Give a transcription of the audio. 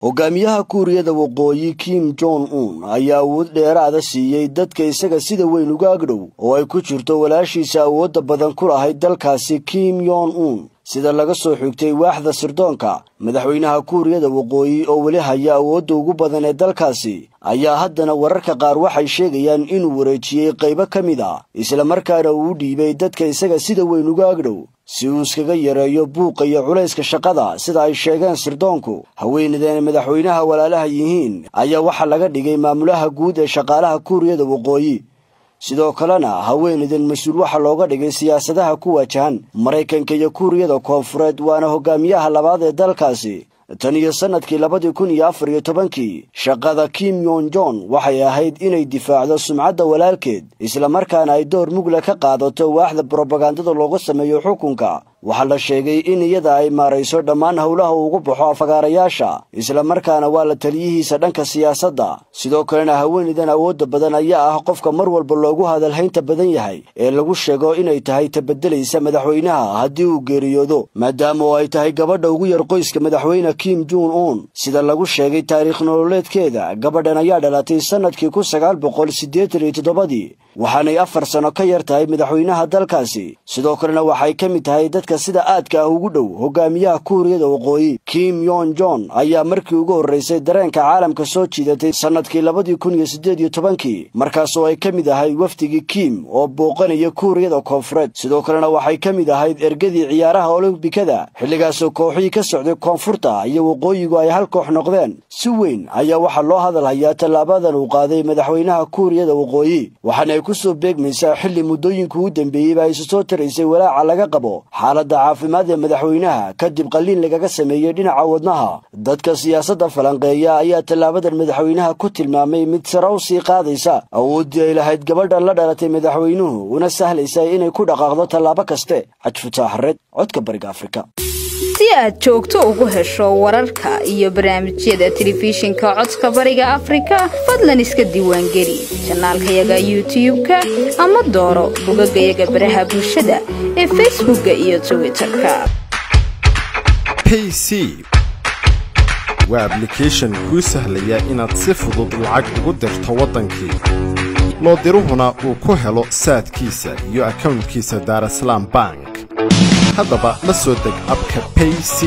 hogaamiyaha Kuuriyada Waqooyi Kim Jong-un ayaa awood dheeraad siiyay dadka isaga sida weyn uga agdhow oo ay ku jirto walaashiisa awoodda badan ku lahayd dalkaasi Kim Jong-un sida laga soo xigtay waaxda sirdoonka madaxweynaha Kuuriyada Waqooyi oo wali haya awoodda ugu badan ee dalkaasi ayaa haddana wararka qaar waxay sheegayaan inuu wareejiyay qaybo kamid ah isla markaana uu dhiibay dadka isaga sida weyn uga agdhow si uu iskaga yareeyo buuqa iyo culayska shaqada sida ay sheegeen sirdoonku haweenadan madaxweynaha walaalaha yihiin ayaa waxa laga dhigay maamulaha guud ee shaqaalaha Kuuriyada Waqooyi sidoo kalena haweenadan mas'uul waxa looga dhigay siyaasadaha ku wajahan Mareykanka iyo Kuuriyada Koonfureed waana hogaamiyaha labaad ee dalkaasi tan iyo sanadkii 2014 shaqada Kim Jong-un waxay ahayd inay difaacdo sumcadda walaalkeed isla markaana ay door mugla ka qaadato waaxda propagandada looga sameeyo xukunka waxa la sheegay in iyada ay maarayso dhammaan hawlaha ugu baxo afagaarayaasha isla markaana waa la taliyihiisa dhanka siyaasadda sidoo kalena haweenadan awoodda badan ayaa ah qofka mar walba loogu hadalhaynta badan yahay ee lagu sheego inay tahay tabadelaysa madaxweynaha haddii uu geeriyoodo maadaama ay tahay gabadha ugu yar qoyska madaxweyne Kim Jong-un sida lagu sheegay taariikh nololeedkeeda gabadhan ayaa dhalatay sanadkii 1987 waxaanay 4 sano ka yar tahay madaxweynaha dalkaasi sidoo kalena waxay ka mid tahay dadka sida aadka ah ugu dhow hogaamiyaha Kuuriyada Waqooyi Kim Jong-un ayaa markii ugu horeysay dareenka caalamka soo jiidatay sanadkii 2018 markaas oo ay ka mid ahay wafdigii Kim oo booqanaya Kuuriyada Koonfureed sidoo kalena waxay ka mid ahayd ergadii ciyaaraha Olombikada xilligaas oo kooxii ka socday koonfurta iyo waqooyigu ay hal koox noqdeen si weyn ayaa waxa loo hadalhayaa talaabadan uu qaaday madaxweynaha Kuuriyada Waqooyi waxaana ku soo beegmaysaa xilli muddooyinku u dambeeyay ay soo taraysay walaaca laga qabo xaaladda caafimaad ee madaxweynaha kadib qalliin lagaga sameeyay dhinaca wadnaha dadka siyaasadda falanqeeya ayaa talaabadan madaxweynaha ku tilmaamay mid sare u sii qaadaysa awoodii ay lahayd gabadha la dhalatay madaxweynuhu una sahlaysa inay ku dhaqaaqdo tallaabo kaste Cabdifatax Red codka bariga Afrika si aad joogto ugu hesho wararka iyo barnaamijyada telefishinka codka bariga Afrika fadlan iska diiwaan geli channelkayaga YouTube-ka ama dooro boggayaga baraha bulshada ee Facebook iyo Twitter-ka PC waa application ku sahlaya inaad si fudud lacag ugu dirto wadankii loo diruhuna uu ku helo saadkiisa iyo account-kiisa Dar es Salaam Bank haddaba la soo deg abka PC